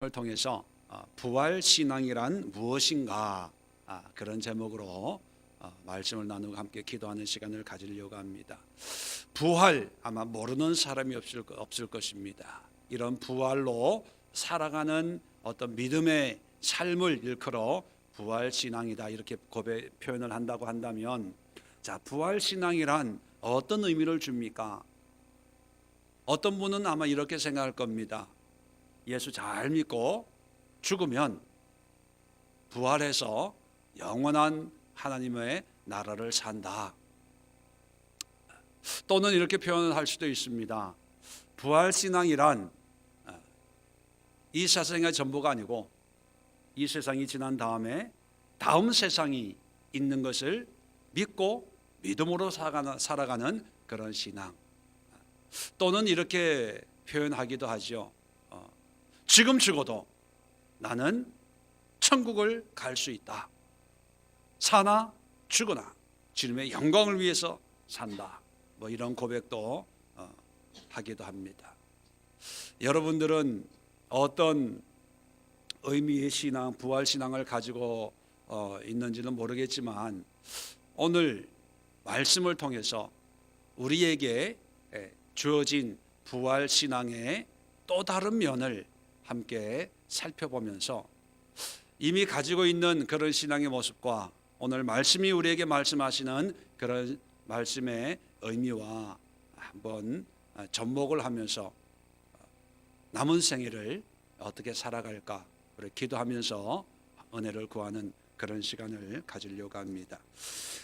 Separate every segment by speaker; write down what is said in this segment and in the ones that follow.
Speaker 1: 을 통해서 부활 신앙이란 무엇인가 그런 제목으로 말씀을 나누고 함께 기도하는 시간을 가지려고 합니다. 부활 아마 모르는 사람이 없을 것입니다. 이런 부활로 살아가는 어떤 믿음의 삶을 일컬어 부활 신앙이다 이렇게 표현을 한다고 한다면, 자, 부활 신앙이란 어떤 의미를 줍니까? 어떤 분은 아마 이렇게 생각할 겁니다. 예수 잘 믿고 죽으면 부활해서 영원한 하나님의 나라를 산다. 또는 이렇게 표현을 할 수도 있습니다. 부활신앙이란 이 세상의 전부가 아니고 이 세상이 지난 다음에 다음 세상이 있는 것을 믿고 믿음으로 살아가는 그런 신앙. 또는 이렇게 표현하기도 하죠. 지금 죽어도 나는 천국을 갈 수 있다. 사나 죽으나 주님의 영광을 위해서 산다. 뭐 이런 고백도 하기도 합니다. 여러분들은 어떤 의미의 신앙, 부활 신앙을 가지고 있는지는 모르겠지만, 오늘 말씀을 통해서 우리에게 주어진 부활 신앙의 또 다른 면을 함께 살펴보면서 이미 가지고 있는 그런 신앙의 모습과 오늘 말씀이 우리에게 말씀하시는 그런 말씀의 의미와 한번 접목을 하면서 남은 생애를 어떻게 살아갈까 우리 기도하면서 은혜를 구하는 그런 시간을 가지려고 합니다.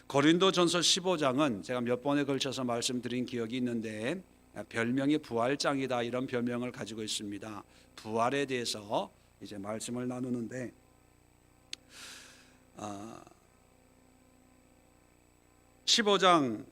Speaker 1: 고린도전서 15장은 제가 몇 번에 걸쳐서 말씀드린 기억이 있는데, 별명이 부활장이다 이런 별명을 가지고 있습니다. 부활에 대해서 이제 말씀을 나누는데, 15장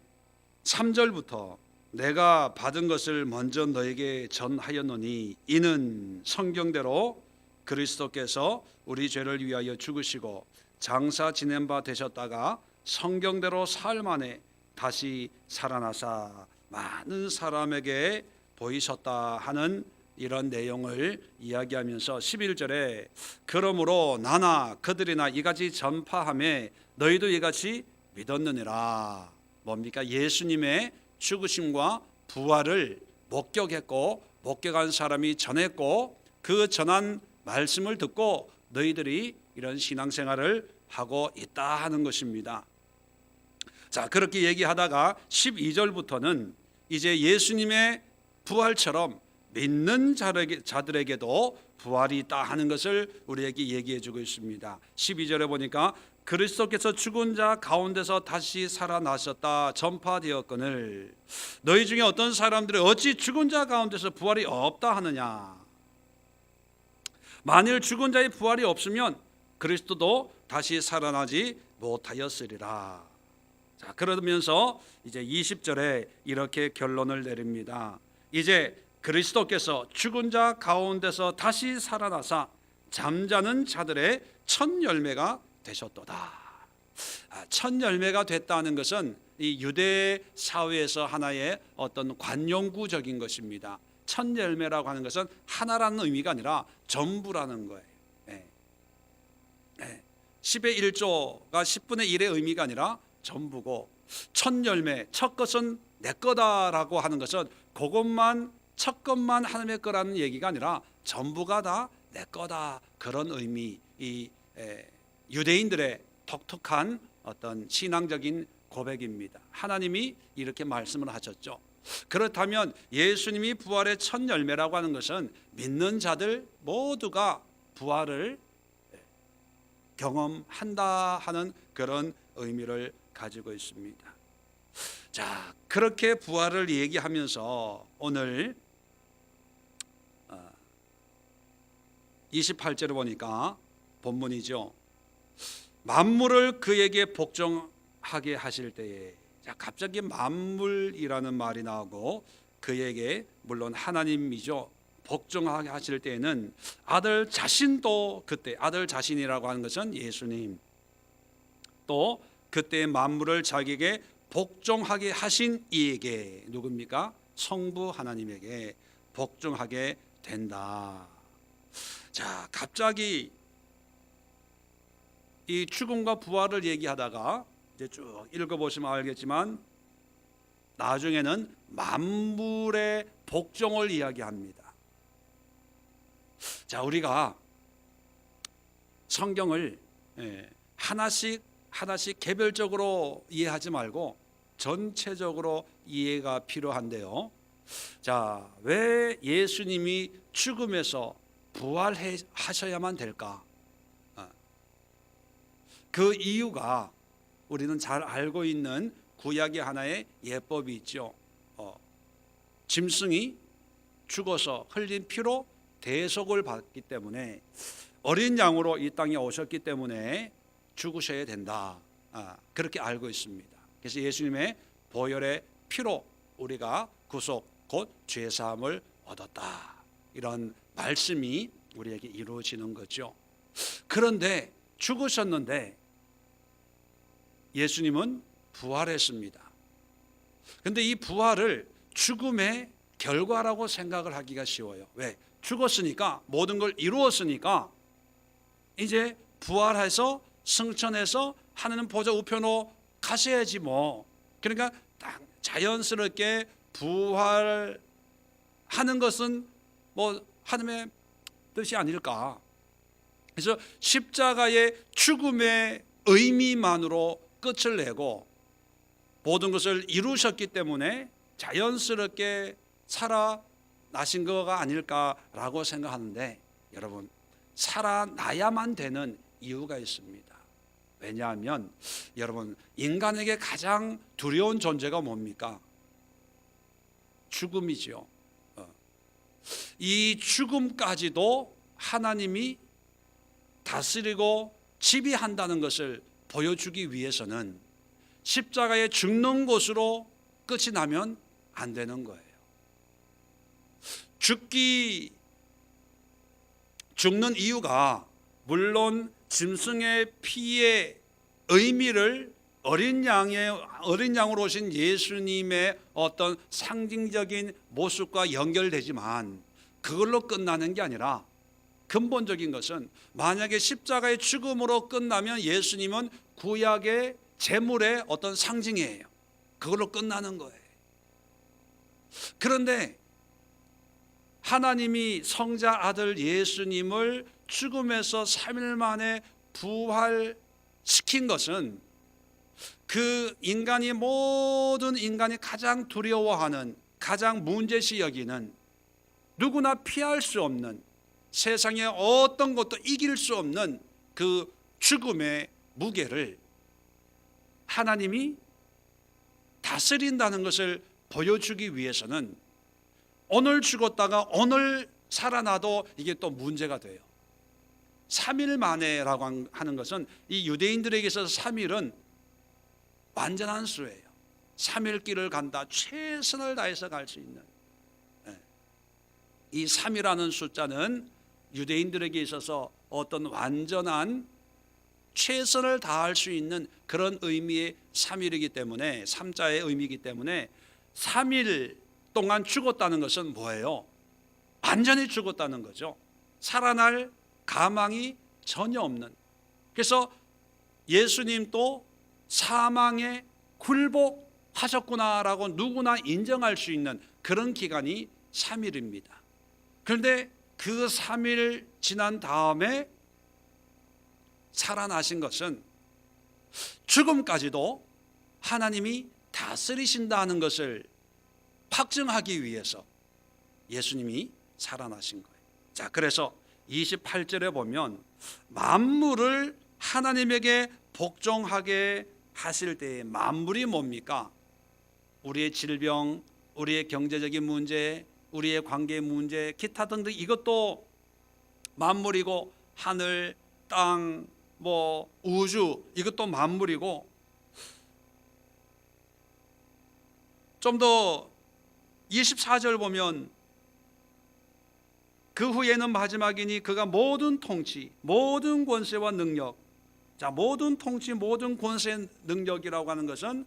Speaker 1: 3절부터 내가 받은 것을 먼저 너에게 전하였노니 이는 성경대로 그리스도께서 우리 죄를 위하여 죽으시고 장사 지낸 바 되셨다가 성경대로 사흘 만에 다시 살아나사 많은 사람에게 보이셨다 하는 이런 내용을 이야기하면서 11절에 그러므로 나나 그들이나 이같이 전파하며 너희도 이같이 믿었느니라. 뭡니까? 예수님의 죽으심과 부활을 목격했고 목격한 사람이 전했고 그 전한 말씀을 듣고 너희들이 이런 신앙생활을 하고 있다 하는 것입니다. 자, 그렇게 얘기하다가 12절부터는 이제 예수님의 부활처럼 믿는 자들에게도 부활이 있다 하는 것을 우리에게 얘기해 주고 있습니다. 12절에 보니까 그리스도께서 죽은 자 가운데서 다시 살아나셨다 전파되었거늘 너희 중에 어떤 사람들이 어찌 죽은 자 가운데서 부활이 없다 하느냐. 만일 죽은 자의 부활이 없으면 그리스도도 다시 살아나지 못하였으리라. 자, 그러면서 이제 20절에 이렇게 결론을 내립니다. 이제 그리스도께서 죽은 자 가운데서 다시 살아나사 잠자는 자들의 첫 열매가 되셨도다. 첫 열매가 됐다는 것은 이 유대 사회에서 하나의 어떤 관용구적인 것입니다. 첫 열매라고 하는 것은 하나라는 의미가 아니라 전부라는 거예요. 10의 1조가 10분의 1의 의미가 아니라 전부고, 첫 열매, 첫 것은 내 거다라고 하는 것은 그것만 첫 것만 하나님의 거라는 얘기가 아니라 전부가 다 내 거다, 그런 의미. 이 유대인들의 독특한 어떤 신앙적인 고백입니다. 하나님이 이렇게 말씀을 하셨죠. 그렇다면 예수님이 부활의 첫 열매라고 하는 것은 믿는 자들 모두가 부활을 경험한다 하는 그런 의미를 가지고 있습니다. 자, 그렇게 부활을 얘기하면서 오늘 28절에 보니까 본문이죠. 만물을 그에게 복종하게 하실 때에, 자, 갑자기 만물이라는 말이 나오고 그에게, 물론 하나님이죠, 복종하게 하실 때에는 아들 자신도, 그때 아들 자신이라고 하는 것은 예수님, 또 그때 만물을 자기에게 복종하게 하신 이에게, 누굽니까? 성부 하나님에게 복종하게 된다. 자, 갑자기 이 죽음과 부활을 얘기하다가 이제 쭉 읽어보시면 알겠지만 나중에는 만물의 복종을 이야기합니다. 자, 우리가 성경을 하나씩 개별적으로 이해하지 말고 전체적으로 이해가 필요한데요. 자, 왜 예수님이 죽음에서 부활하셔야만 될까? 그 이유가 우리는 잘 알고 있는 구약의 하나의 예법이 있죠. 짐승이 죽어서 흘린 피로 대속을 받기 때문에 어린 양으로 이 땅에 오셨기 때문에 죽으셔야 된다. 그렇게 알고 있습니다. 그래서 예수님의 보혈의 피로 우리가 구속 곧 죄사함을 얻었다. 이런 말씀이 우리에게 이루어지는 거죠. 그런데 죽으셨는데 예수님은 부활했습니다. 그런데 이 부활을 죽음의 결과라고 생각을 하기가 쉬워요. 왜? 죽었으니까, 모든 걸 이루었으니까 이제 부활해서 승천해서 하나님 보좌 우편으로 가셔야지 뭐. 그러니까 딱 자연스럽게 부활하는 것은 뭐 하나님의 뜻이 아닐까. 그래서 십자가의 죽음의 의미만으로 끝을 내고 모든 것을 이루셨기 때문에 자연스럽게 살아나신 거가 아닐까라고 생각하는데, 여러분, 살아나야만 되는 이유가 있습니다. 왜냐하면 여러분, 인간에게 가장 두려운 존재가 뭡니까? 죽음이죠. 이 죽음까지도 하나님이 다스리고 지배한다는 것을 보여주기 위해서는 십자가에 죽는 것으로 끝이 나면 안 되는 거예요. 죽는 이유가 물론 짐승의 피의 의미를 어린 양으로 오신 예수님의 어떤 상징적인 모습과 연결되지만 그걸로 끝나는 게 아니라 근본적인 것은, 만약에 십자가의 죽음으로 끝나면 예수님은 구약의 제물의 어떤 상징이에요. 그걸로 끝나는 거예요. 그런데 하나님이 성자 아들 예수님을 죽음에서 3일 만에 부활시킨 것은 그 모든 인간이 가장 두려워하는, 가장 문제시 여기는, 누구나 피할 수 없는, 세상에 어떤 것도 이길 수 없는 그 죽음의 무게를 하나님이 다스린다는 것을 보여주기 위해서는 오늘 죽었다가 오늘 살아나도 이게 또 문제가 돼요. 3일 만에라고 하는 것은 이 유대인들에게 있어서 3일은 완전한 수예요. 3일 길을 간다, 최선을 다해서 갈 수 있는. 이 3이라는 숫자는 유대인들에게 있어서 어떤 완전한 최선을 다할 수 있는 그런 의미의 3일이기 때문에, 3자의 의미이기 때문에 3일 동안 죽었다는 것은 뭐예요? 완전히 죽었다는 거죠. 살아날 가망이 전혀 없는. 그래서 예수님도 사망에 굴복하셨구나라고 누구나 인정할 수 있는 그런 기간이 3일입니다. 그런데 그 3일 지난 다음에 살아나신 것은 죽음까지도 하나님이 다스리신다는 것을 확증하기 위해서 예수님이 살아나신 거예요. 자, 그래서 28절에 보면 만물을 하나님에게 복종하게 하실 때의 만물이 뭡니까? 우리의 질병, 우리의 경제적인 문제, 우리의 관계 문제, 기타 등등 이것도 만물이고, 하늘, 땅, 우주 이것도 만물이고, 좀 더 24절 보면 그 후에는 마지막이니 그가 모든 통치, 모든 권세와 능력. 자, 모든 통치, 모든 권세, 능력이라고 하는 것은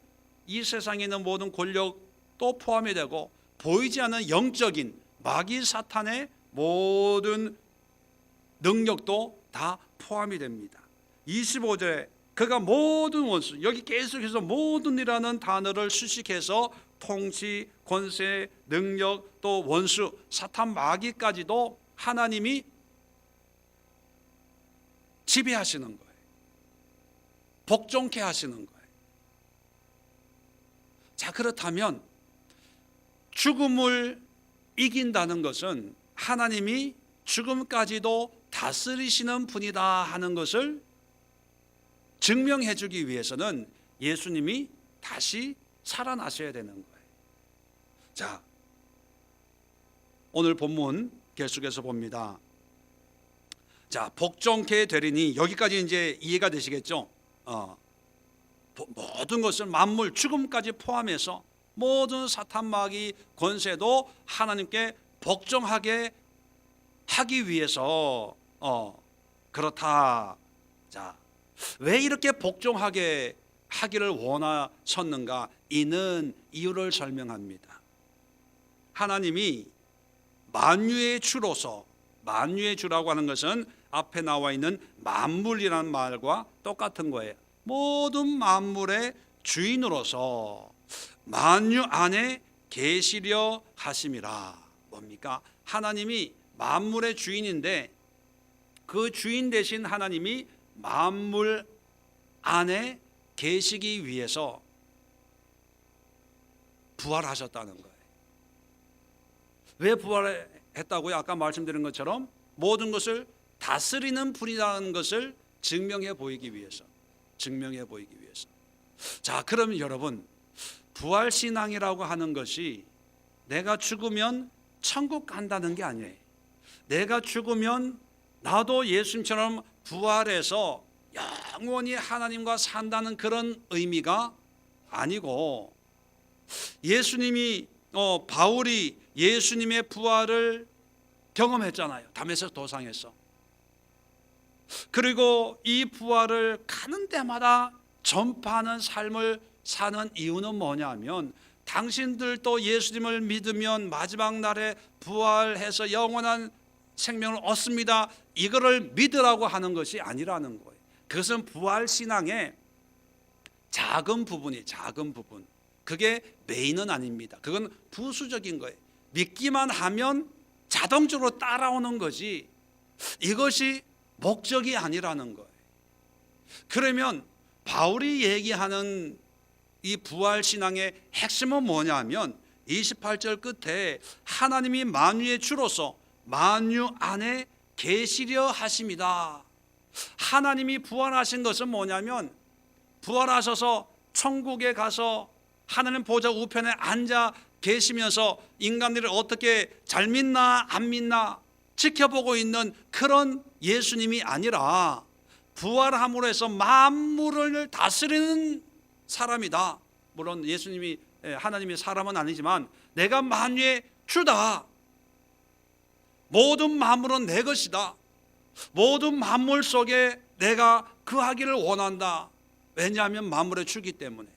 Speaker 1: 이 세상에 있는 모든 권력도 포함이 되고, 보이지 않는 영적인 마귀 사탄의 모든 능력도 다 포함이 됩니다. 25절에 그가 모든 원수, 여기 계속해서 모든이라는 단어를 수식해서 통치, 권세, 능력, 또 원수, 사탄 마귀까지도 하나님이 지배하시는 거예요. 복종케 하시는 거예요. 자, 그렇다면 죽음을 이긴다는 것은 하나님이 죽음까지도 다스리시는 분이다 하는 것을 증명해 주기 위해서는 예수님이 다시 살아나셔야 되는 거예요. 자, 오늘 본문 계속해서 봅니다. 자, 복종케 되리니, 여기까지 이제 이해가 되시겠죠? 모든 것을 만물, 죽음까지 포함해서 모든 사탄 마귀 권세도 하나님께 복종하게 하기 위해서 그렇다. 자, 왜 이렇게 복종하게 하기를 원하셨는가? 이는 이유를 설명합니다. 하나님이 만유의 주로서, 만유의 주라고 하는 것은 앞에 나와 있는 만물이라는 말과 똑같은 거예요. 모든 만물의 주인으로서 만유 안에 계시려 하심이라. 뭡니까? 하나님이 만물의 주인인데 그 주인 되신 하나님이 만물 안에 계시기 위해서 부활하셨다는 거예요. 왜 부활했다고요? 아까 말씀드린 것처럼 모든 것을 다스리는 분이라는 것을 증명해 보이기 위해서. 자, 그러면 여러분, 부활신앙이라고 하는 것이 내가 죽으면 천국 간다는 게 아니에요. 내가 죽으면 나도 예수님처럼 부활해서 영원히 하나님과 산다는 그런 의미가 아니고, 예수님이 바울이 예수님의 부활을 경험했잖아요. 다메섹 도상에서. 그리고 이 부활을 가는 데마다 전파하는 삶을 사는 이유는 뭐냐면, 당신들도 예수님을 믿으면 마지막 날에 부활해서 영원한 생명을 얻습니다, 이거를 믿으라고 하는 것이 아니라는 거예요. 그것은 부활신앙의 작은 부분, 그게 메인은 아닙니다. 그건 부수적인 거예요. 믿기만 하면 자동적으로 따라오는 거지, 이것이 목적이 아니라는 거예요. 그러면 바울이 얘기하는 이 부활신앙의 핵심은 뭐냐면 28절 끝에 하나님이 만유의 주로서 만유 안에 계시려 하심이다. 하나님이 부활하신 것은 뭐냐면, 부활하셔서 천국에 가서 하나님 보좌 우편에 앉아 계시면서 인간들을 어떻게 잘 믿나 안 믿나 지켜보고 있는 그런 예수님이 아니라, 부활함으로 해서 만물을 다스리는 사람이다. 물론 예수님이, 하나님이 사람은 아니지만 내가 만유의 주다. 모든 만물은 내 것이다. 모든 만물 속에 내가 거하기를 원한다. 왜냐하면 만물의 주기 때문에.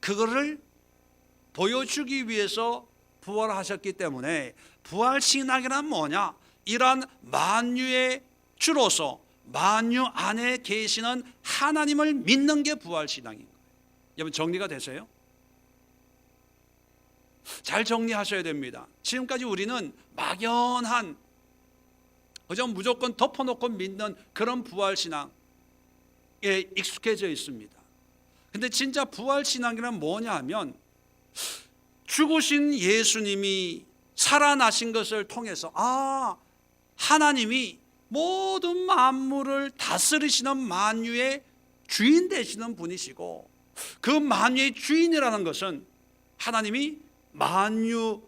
Speaker 1: 그거를 보여주기 위해서 부활하셨기 때문에, 부활신앙이란 뭐냐? 이러한 만유의 주로서 만유 안에 계시는 하나님을 믿는 게 부활신앙인 거예요. 여러분, 정리가 되세요? 잘 정리하셔야 됩니다. 지금까지 우리는 막연한, 그저 무조건 덮어놓고 믿는 그런 부활신앙에 익숙해져 있습니다. 근데 진짜 부활신앙이란 뭐냐 하면, 죽으신 예수님이 살아나신 것을 통해서, 하나님이 모든 만물을 다스리시는 만유의 주인 되시는 분이시고, 그 만유의 주인이라는 것은 하나님이 만유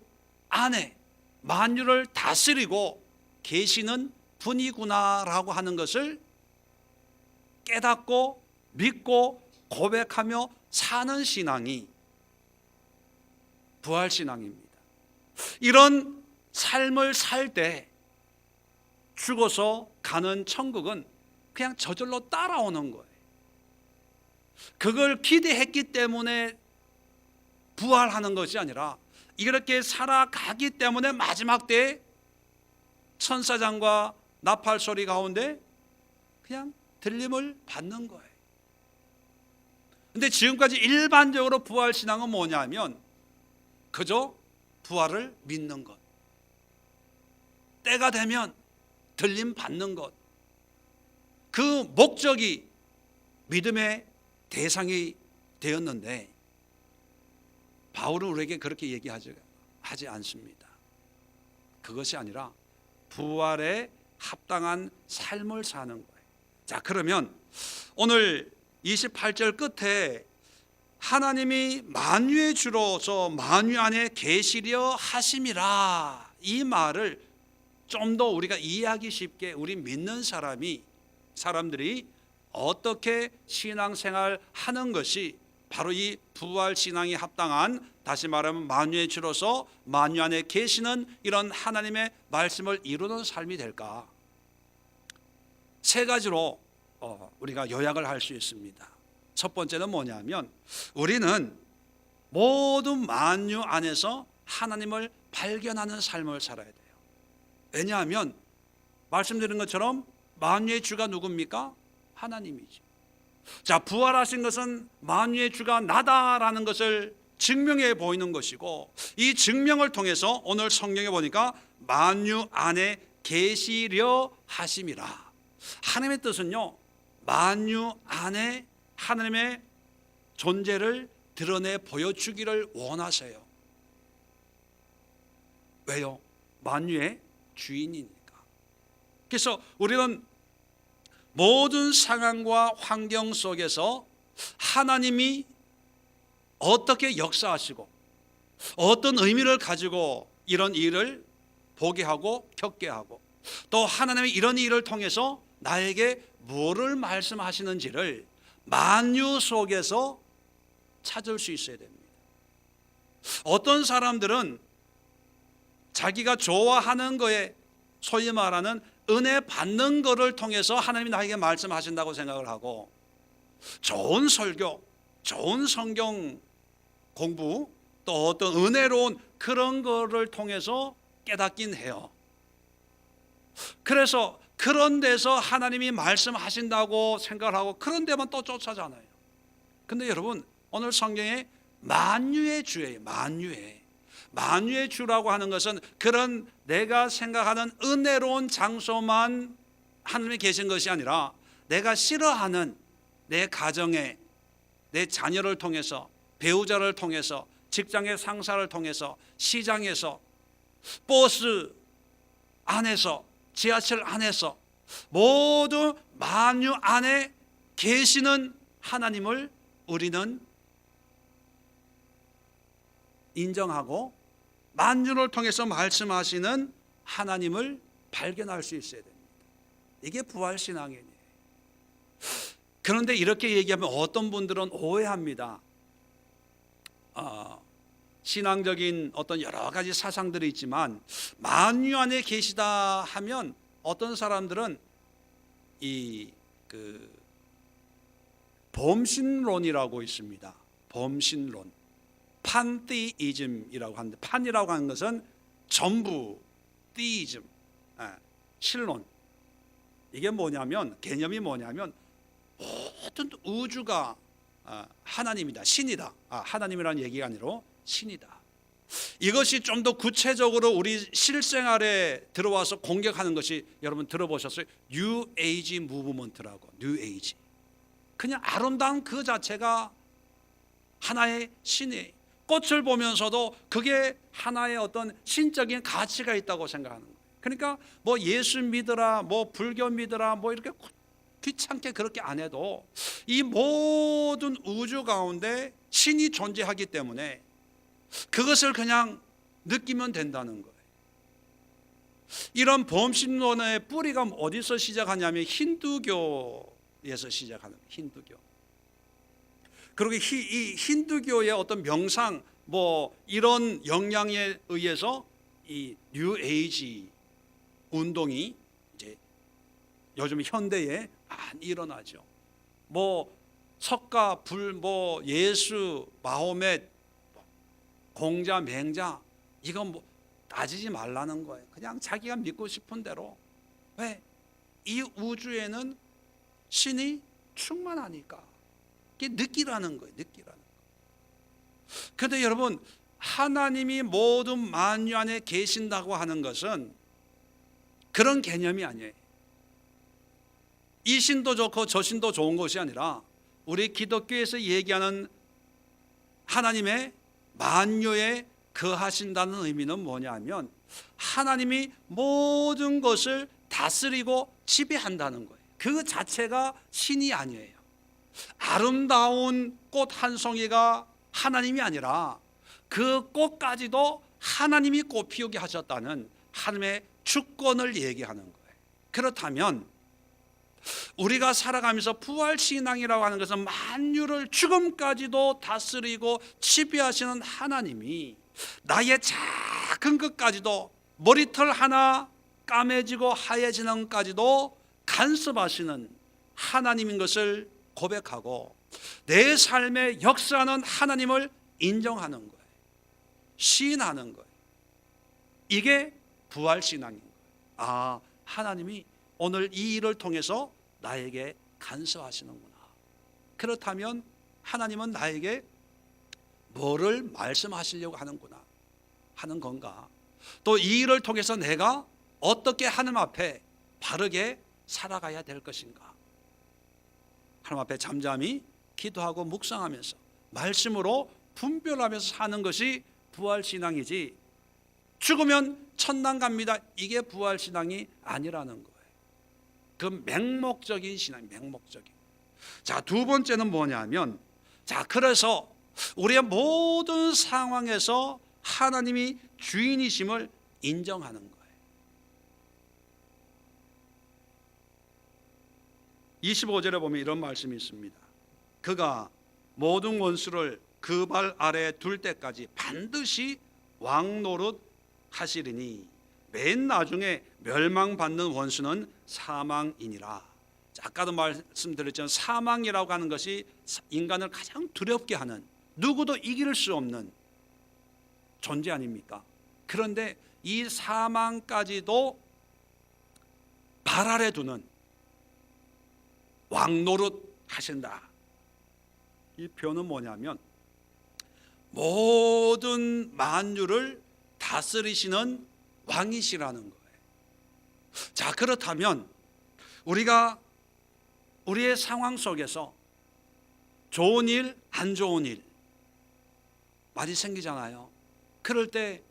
Speaker 1: 안에 만유를 다스리고 계시는 분이구나라고 하는 것을 깨닫고 믿고 고백하며 사는 신앙이 부활신앙입니다. 이런 삶을 살 때 죽어서 가는 천국은 그냥 저절로 따라오는 거예요. 그걸 기대했기 때문에 부활하는 것이 아니라, 이렇게 살아가기 때문에 마지막 때에 천사장과 나팔 소리 가운데 그냥 들림을 받는 거예요. 근데 지금까지 일반적으로 부활신앙은 뭐냐면 그저 부활을 믿는 것, 때가 되면 들림 받는 것, 그 목적이 믿음의 대상이 되었는데 바울은 우리에게 그렇게 하지 않습니다. 그것이 아니라 부활에 합당한 삶을 사는 거예요. 자, 그러면 오늘 28절 끝에 하나님이 만유의 주로서 만유 안에 계시려 하심이라, 이 말을 좀 더 우리가 이해하기 쉽게 우리 믿는 사람들이 어떻게 신앙생활 하는 것이 바로 이 부활신앙이 합당한, 다시 말하면 만유의 주로서 만유 안에 계시는 이런 하나님의 말씀을 이루는 삶이 될까? 세 가지로 우리가 요약을 할 수 있습니다. 첫 번째는 뭐냐면 우리는 모든 만유 안에서 하나님을 발견하는 삶을 살아야 돼요. 왜냐하면 말씀드린 것처럼 만유의 주가 누굽니까? 하나님이죠. 자, 부활하신 것은 만유의 주가 나다라는 것을 증명해 보이는 것이고, 이 증명을 통해서 오늘 성경에 보니까 만유 안에 계시려 하심이라. 하나님의 뜻은요, 만유 안에 하나님의 존재를 드러내 보여주기를 원하세요. 왜요? 만유의 주인이니까. 그래서 우리는 모든 상황과 환경 속에서 하나님이 어떻게 역사하시고 어떤 의미를 가지고 이런 일을 보게 하고 겪게 하고, 또 하나님이 이런 일을 통해서 나에게 뭐를 말씀하시는지를 만유 속에서 찾을 수 있어야 됩니다. 어떤 사람들은 자기가 좋아하는 거에, 소위 말하는 은혜 받는 거를 통해서 하나님이 나에게 말씀하신다고 생각을 하고, 좋은 설교, 좋은 성경 공부, 또 어떤 은혜로운 그런 거를 통해서 깨닫긴 해요. 그래서 그런 데서 하나님이 말씀하신다고 생각을 하고 그런 데만 또 쫓아잖아요. 근데 여러분, 오늘 성경에 만유의 주예요. 만유의 주라고 하는 것은 그런 내가 생각하는 은혜로운 장소만 하나님이 계신 것이 아니라, 내가 싫어하는 내 가정에, 내 자녀를 통해서, 배우자를 통해서, 직장의 상사를 통해서, 시장에서, 버스 안에서, 지하철 안에서, 모두 만유 안에 계시는 하나님을 우리는 인정하고 만유를 통해서 말씀하시는 하나님을 발견할 수 있어야 됩니다. 이게 부활신앙이에요. 그런데 이렇게 얘기하면 어떤 분들은 오해합니다. 신앙적인 어떤 여러 가지 사상들이 있지만 만유 안에 계시다 하면 어떤 사람들은 범신론이라고 있습니다. 범신론, 판띠이즘이라고 하는데, 판이라고 하는 것은 전부, 띠이즘, 신론. 이게 뭐냐면, 개념이 뭐냐면 모든 우주가 하나님이다, 신이다. 하나님이라는 얘기가 아니라 신이다. 이것이 좀 더 구체적으로 우리 실생활에 들어와서 공격하는 것이, 여러분 들어보셨어요? 뉴 에이지 무브먼트라고. 뉴 에이지, 그냥 아름다운 그 자체가 하나의 신이, 꽃을 보면서도 그게 하나의 어떤 신적인 가치가 있다고 생각하는 거예요. 그러니까 뭐 예수 믿으라, 뭐 불교 믿으라, 뭐 이렇게 귀찮게 그렇게 안 해도 이 모든 우주 가운데 신이 존재하기 때문에 그것을 그냥 느끼면 된다는 거예요. 이런 범신론의 뿌리가 어디서 시작하냐면 힌두교에서 시작하는 거예요. 힌두교. 그리고 이 힌두교의 어떤 명상, 뭐 이런 영향에 의해서 이 뉴 에이지 운동이 이제 요즘 현대에 많이 일어나죠. 뭐 석가, 불, 뭐 예수, 마호멧, 공자, 맹자, 이건 뭐 따지지 말라는 거예요. 그냥 자기가 믿고 싶은 대로. 왜? 이 우주에는 신이 충만하니까. 이게 느끼라는 거예요. 느끼라는 거예요. 그런데 여러분, 하나님이 모든 만유 안에 계신다고 하는 것은 그런 개념이 아니에요. 이 신도 좋고 저 신도 좋은 것이 아니라 우리 기독교에서 얘기하는 하나님의 만유에 거하신다는 의미는 뭐냐면 하나님이 모든 것을 다스리고 지배한다는 거예요. 그 자체가 신이 아니에요. 아름다운 꽃 한 송이가 하나님이 아니라 그 꽃까지도 하나님이 꽃 피우게 하셨다는 하나님의 주권을 얘기하는 거예요. 그렇다면 우리가 살아가면서 부활신앙이라고 하는 것은 만유를 죽음까지도 다스리고 지배하시는 하나님이 나의 작은 것까지도 머리털 하나 까매지고 하얘지는 것까지도 간섭하시는 하나님인 것을 고백하고 내 삶에 역사하는 하나님을 인정하는 거예요. 시인하는 거예요. 이게 부활신앙인 거예요. 아, 하나님이 오늘 이 일을 통해서 나에게 간섭하시는구나. 그렇다면 하나님은 나에게 뭐를 말씀하시려고 하는구나 하는 건가. 또 이 일을 통해서 내가 어떻게 하나님 앞에 바르게 살아가야 될 것인가. 하나님 앞에 잠잠히 기도하고 묵상하면서 말씀으로 분별하면서 사는 것이 부활신앙이지, 죽으면 천당 갑니다, 이게 부활신앙이 아니라는 거예요. 그 맹목적인 신앙, 맹목적인. 자, 두 번째는 뭐냐면, 자, 그래서 우리의 모든 상황에서 하나님이 주인이심을 인정하는 거예요. 25절에 보면 이런 말씀이 있습니다. 그가 모든 원수를 그 발 아래에 둘 때까지 반드시 왕 노릇 하시리니 맨 나중에 멸망받는 원수는 사망이니라. 아까도 말씀드렸지만 사망이라고 하는 것이 인간을 가장 두렵게 하는, 누구도 이길 수 없는 존재 아닙니까? 그런데 이 사망까지도 발 아래 두는 왕 노릇 하신다. 이 표현은 뭐냐면 모든 만유를 다스리시는 왕이시라는 거예요. 자, 그렇다면 우리가 우리의 상황 속에서 좋은 일, 안 좋은 일 많이 생기잖아요. 그럴 때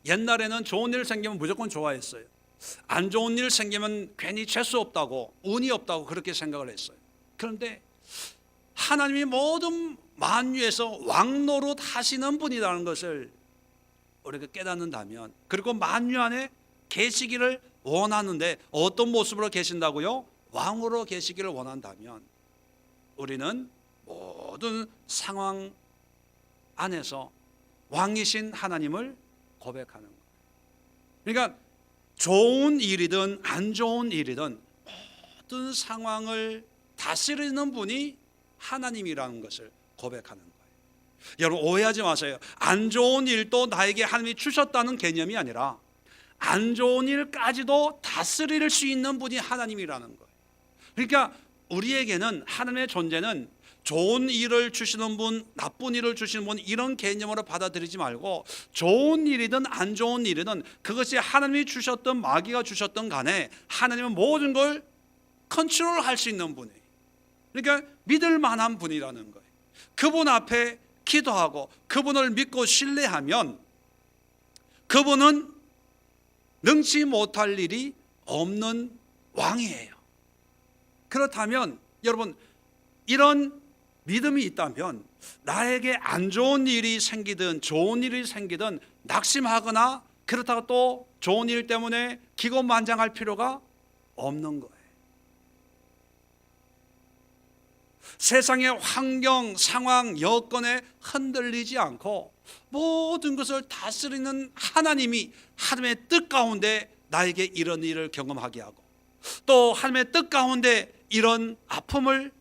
Speaker 1: 옛날에는 좋은 일 생기면 무조건 좋아했어요. 안 좋은 일 생기면 괜히 재수 없다고, 운이 없다고 그렇게 생각을 했어요. 그런데 하나님이 모든 만유에서 왕노릇 하시는 분이라는 것을 우리가 깨닫는다면, 그리고 만유 안에 계시기를 원하는데 어떤 모습으로 계신다고요? 왕으로 계시기를 원한다면 우리는 모든 상황 안에서 왕이신 하나님을 고백하는 거예요. 그러니까 좋은 일이든 안 좋은 일이든 모든 상황을 다스리는 분이 하나님이라는 것을 고백하는 거예요. 여러분, 오해하지 마세요. 안 좋은 일도 나에게 하나님이 주셨다는 개념이 아니라 안 좋은 일까지도 다스릴 수 있는 분이 하나님이라는 거예요. 그러니까 우리에게는 하나님의 존재는 좋은 일을 주시는 분, 나쁜 일을 주시는 분, 이런 개념으로 받아들이지 말고 좋은 일이든 안 좋은 일이든 그것이 하나님이 주셨던 마귀가 주셨던 간에 하나님은 모든 걸 컨트롤할 수 있는 분이에요. 그러니까 믿을 만한 분이라는 거예요. 그분 앞에 기도하고 그분을 믿고 신뢰하면 그분은 능치 못할 일이 없는 왕이에요. 그렇다면 여러분, 이런 믿음이 있다면 나에게 안 좋은 일이 생기든 좋은 일이 생기든 낙심하거나 그렇다고 또 좋은 일 때문에 기곤만장할 필요가 없는 거예요. 세상의 환경, 상황, 여건에 흔들리지 않고 모든 것을 다스리는 하나님이 하나님의 뜻 가운데 나에게 이런 일을 경험하게 하고 또 하나님의 뜻 가운데 이런 아픔을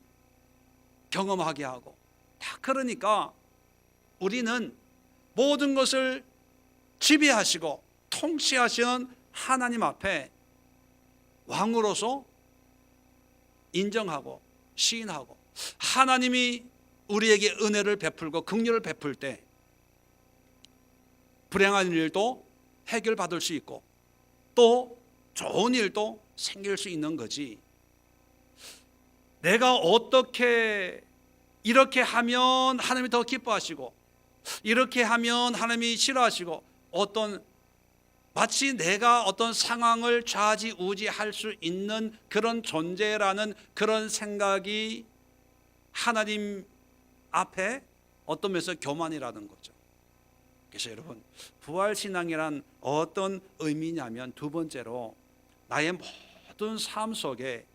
Speaker 1: 경험하게 하고, 다 그러니까 우리는 모든 것을 지배하시고 통치하시는 하나님 앞에 왕으로서 인정하고 시인하고, 하나님이 우리에게 은혜를 베풀고 긍휼을 베풀 때 불행한 일도 해결받을 수 있고 또 좋은 일도 생길 수 있는 거지. 내가 어떻게 이렇게 하면 하나님이 더 기뻐하시고 이렇게 하면 하나님이 싫어하시고, 마치 내가 어떤 상황을 좌지우지할 수 있는 그런 존재라는 그런 생각이 하나님 앞에 어떤 면에서 교만이라는 거죠. 그래서 여러분, 부활신앙이란 어떤 의미냐면, 두 번째로 나의 모든 삶 속에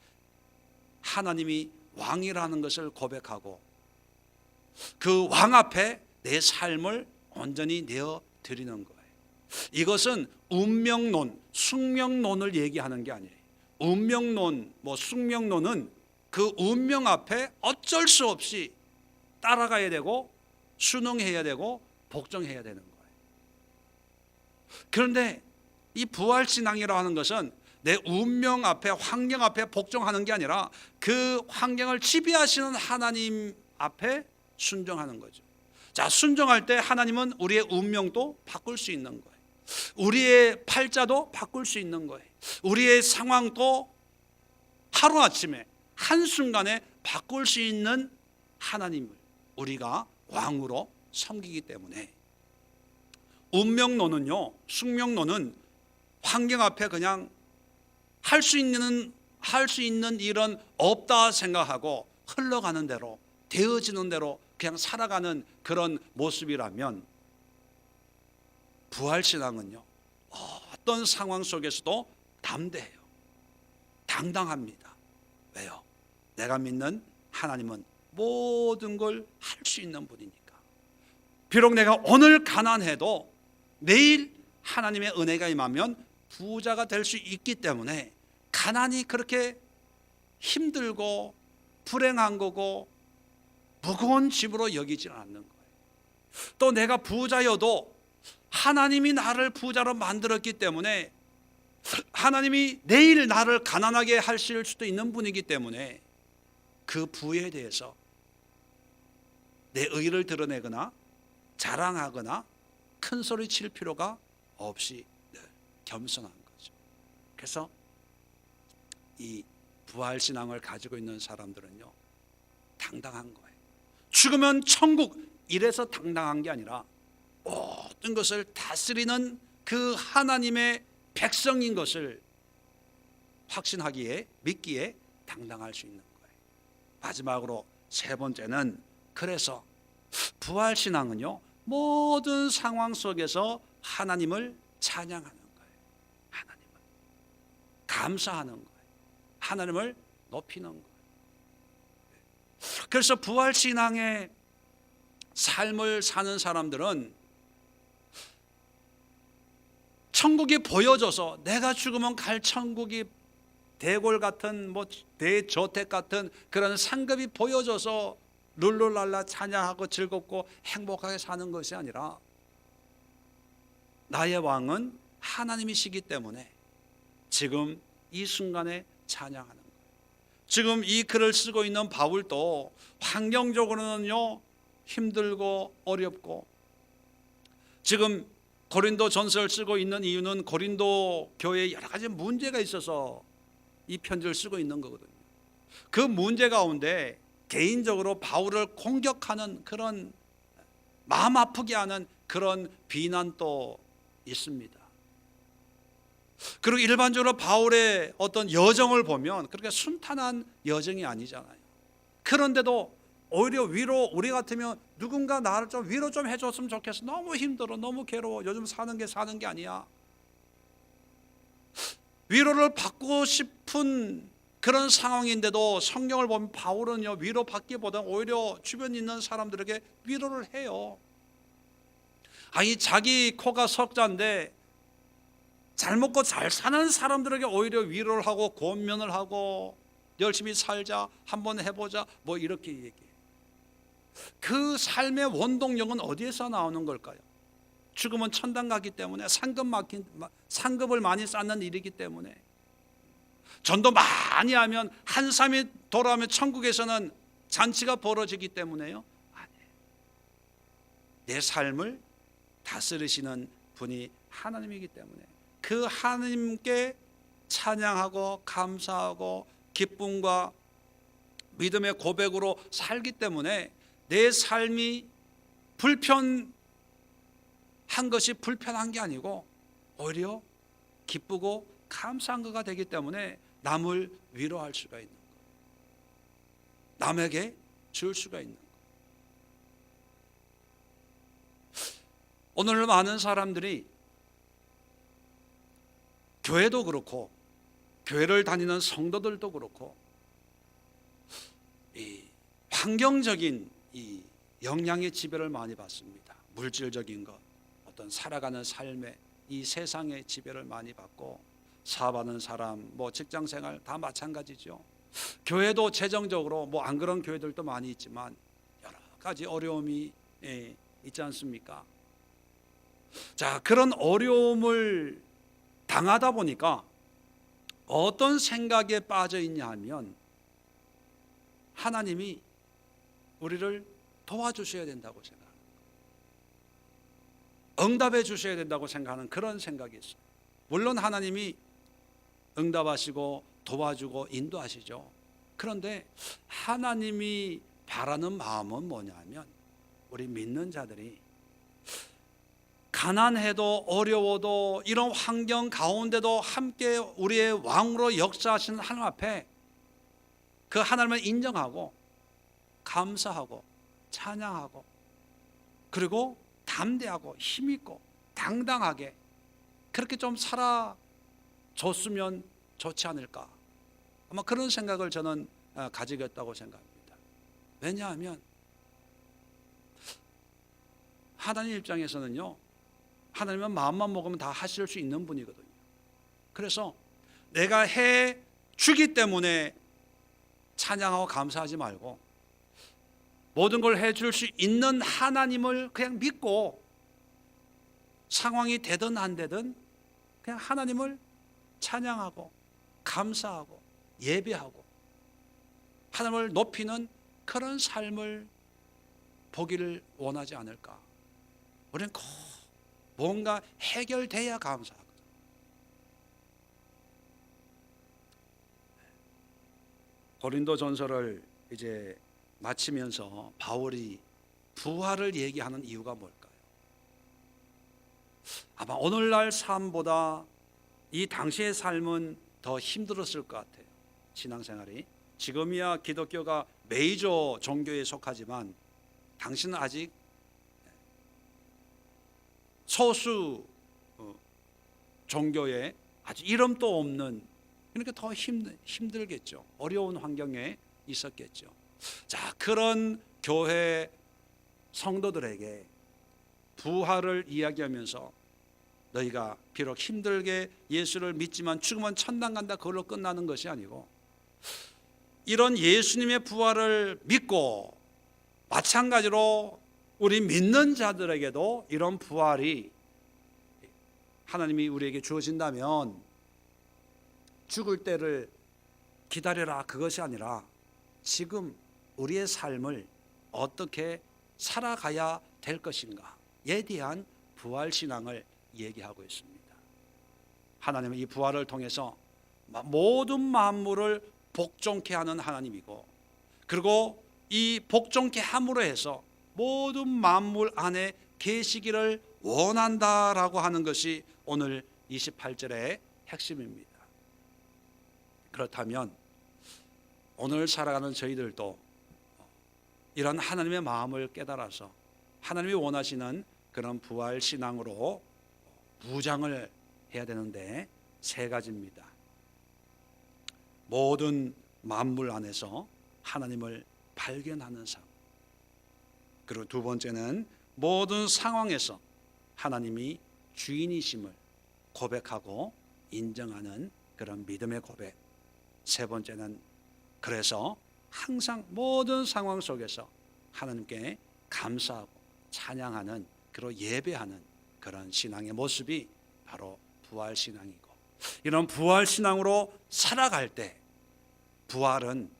Speaker 1: 하나님이 왕이라는 것을 고백하고 그 왕 앞에 내 삶을 온전히 내어 드리는 거예요. 이것은 운명론, 숙명론을 얘기하는 게 아니에요. 운명론, 숙명론은 그 운명 앞에 어쩔 수 없이 따라가야 되고 순응해야 되고 복종해야 되는 거예요. 그런데 이 부활신앙이라고 하는 것은 내 운명 앞에, 환경 앞에 복종하는 게 아니라 그 환경을 지배하시는 하나님 앞에 순종하는 거죠. 자, 순종할 때 하나님은 우리의 운명도 바꿀 수 있는 거예요. 우리의 팔자도 바꿀 수 있는 거예요. 우리의 상황도 하루아침에 한순간에 바꿀 수 있는 하나님을 우리가 왕으로 섬기기 때문에, 운명론은요, 숙명론은 환경 앞에 그냥 할 수 있는 일은 없다 생각하고 흘러가는 대로, 되어지는 대로 그냥 살아가는 그런 모습이라면, 부활신앙은요, 어떤 상황 속에서도 담대해요. 당당합니다. 왜요? 내가 믿는 하나님은 모든 걸 할 수 있는 분이니까. 비록 내가 오늘 가난해도 내일 하나님의 은혜가 임하면 부자가 될 수 있기 때문에 가난이 그렇게 힘들고 불행한 거고 무거운 짐으로 여기지는 않는 거예요. 또 내가 부자여도 하나님이 나를 부자로 만들었기 때문에, 하나님이 내일 나를 가난하게 하실 수도 있는 분이기 때문에 그 부에 대해서 내 의를 드러내거나 자랑하거나 큰 소리 칠 필요가 없이 늘 겸손한 거죠. 그래서 이 부활신앙을 가지고 있는 사람들은요, 당당한 거예요. 죽으면 천국, 이래서 당당한 게 아니라 모든 것을 다스리는 그 하나님의 백성인 것을 확신하기에, 믿기에 당당할 수 있는 거예요. 마지막으로 세 번째는, 그래서 부활신앙은요, 모든 상황 속에서 하나님을 찬양하는 거예요. 하나님을 감사하는 거예요. 하나님을 높이는 거예요. 그래서 부활신앙의 삶을 사는 사람들은 천국이 보여져서, 내가 죽으면 갈 천국이 대골 같은 대저택 같은 그런 상급이 보여져서 룰루랄라 찬양하고 즐겁고 행복하게 사는 것이 아니라, 나의 왕은 하나님이시기 때문에 지금 이 순간에 찬양하는 거예요. 지금 이 글을 쓰고 있는 바울도 환경적으로는요, 힘들고 어렵고, 지금 고린도 전서를 쓰고 있는 이유는 고린도 교회에 여러 가지 문제가 있어서 이 편지를 쓰고 있는 거거든요. 그 문제 가운데 개인적으로 바울을 공격하는 그런 마음 아프게 하는 그런 비난도 있습니다. 그리고 일반적으로 바울의 어떤 여정을 보면 그렇게 순탄한 여정이 아니잖아요. 그런데도 오히려 위로, 우리 같으면 누군가 나를 좀 위로 좀 해줬으면 좋겠어. 너무 힘들어, 너무 괴로워, 요즘 사는 게 아니야. 위로를 받고 싶은 그런 상황인데도 성경을 보면 바울은요, 위로받기보다 오히려 주변에 있는 사람들에게 위로를 해요. 아니, 자기 코가 석자인데 잘 먹고 잘 사는 사람들에게 오히려 위로를 하고 권면을 하고, 열심히 살자, 한번 해보자, 이렇게 얘기해요. 그 삶의 원동력은 어디에서 나오는 걸까요? 죽으면 천당 가기 때문에, 상급을 많이 쌓는 일이기 때문에. 전도 많이 하면 한삼이 돌아오면 천국에서는 잔치가 벌어지기 때문에요? 아니에요. 내 삶을 다스리시는 분이 하나님이기 때문에 그 하나님께 찬양하고 감사하고 기쁨과 믿음의 고백으로 살기 때문에 내 삶이 불편한 것이 불편한 게 아니고 오히려 기쁘고 감사한 것가 되기 때문에 남을 위로할 수가 있는 거예요. 남에게 줄 수가 있는 거예요. 오늘 많은 사람들이 교회도 그렇고 교회를 다니는 성도들도 그렇고 이 환경적인 이 영향의 지배를 많이 받습니다. 물질적인 것, 어떤 살아가는 삶의 이 세상의 지배를 많이 받고 사업하는 사람, 뭐 직장생활 다 마찬가지죠. 교회도 재정적으로 뭐 안 그런 교회들도 많이 있지만 여러 가지 어려움이 있지 않습니까? 자, 그런 어려움을 당하다 보니까 어떤 생각에 빠져 있냐 하면 하나님이 우리를 도와주셔야 된다고 생각합니다. 응답해 주셔야 된다고 생각하는 그런 생각이 있어요. 물론 하나님이 응답하시고 도와주고 인도하시죠. 그런데 하나님이 바라는 마음은 뭐냐면 우리 믿는 자들이 가난해도 어려워도 이런 환경 가운데도 함께 우리의 왕으로 역사하시는 하나님 앞에 그 하나님을 인정하고 감사하고 찬양하고 그리고 담대하고 힘있고 당당하게 그렇게 좀 살아줬으면 좋지 않을까, 아마 그런 생각을 저는 가지겠다고 생각합니다. 왜냐하면 하나님 입장에서는요, 하나님은 마음만 먹으면 다 하실 수 있는 분이거든요. 그래서 내가 해 주기 때문에 찬양하고 감사하지 말고 모든 걸 해줄 수 있는 하나님을 그냥 믿고 상황이 되든 안 되든 그냥 하나님을 찬양하고 감사하고 예배하고 하나님을 높이는 그런 삶을 보기를 원하지 않을까. 우리는 꼭 뭔가 해결돼야 감사하거든. 고린도 전서를 이제 마치면서 바울이 부활을 얘기하는 이유가 뭘까요? 아마 오늘날 삶보다 이 당시의 삶은 더 힘들었을 것 같아요. 신앙생활이. 지금이야 기독교가 메이저 종교에 속하지만 당시는 아직 소수 종교에 아주 이름도 없는, 그러니까 더 힘들겠죠. 어려운 환경에 있었겠죠. 자, 그런 교회 성도들에게 부활을 이야기하면서 너희가 비록 힘들게 예수를 믿지만 죽으면 천당 간다, 그걸로 끝나는 것이 아니고 이런 예수님의 부활을 믿고 마찬가지로 우리 믿는 자들에게도 이런 부활이 하나님이 우리에게 주어진다면 죽을 때를 기다려라, 그것이 아니라 지금 우리의 삶을 어떻게 살아가야 될 것인가에 대한 부활신앙을 얘기하고 있습니다. 하나님은 이 부활을 통해서 모든 만물을 복종케 하는 하나님이고, 그리고 이 복종케 함으로 해서 모든 만물 안에 계시기를 원한다라고 하는 것이 오늘 28절의 핵심입니다. 그렇다면 오늘 살아가는 저희들도 이런 하나님의 마음을 깨달아서 하나님이 원하시는 그런 부활 신앙으로 무장을 해야 되는데 세 가지입니다. 모든 만물 안에서 하나님을 발견하는 삶. 그리고 두 번째는 모든 상황에서 하나님이 주인이심을 고백하고 인정하는 그런 믿음의 고백. 세 번째는 그래서 항상 모든 상황 속에서 하나님께 감사하고 찬양하는, 그리고 예배하는 그런 신앙의 모습이 바로 부활신앙이고, 이런 부활 신앙으로 살아갈 때 부활은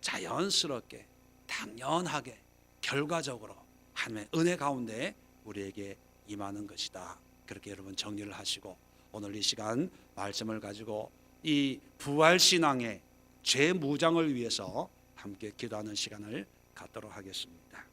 Speaker 1: 자연스럽게 당연하게 결과적으로 하나님의 은혜 가운데 우리에게 임하는 것이다. 그렇게 여러분 정리를 하시고 오늘 이 시간 말씀을 가지고 이 부활 신앙의 재무장을 위해서 함께 기도하는 시간을 갖도록 하겠습니다.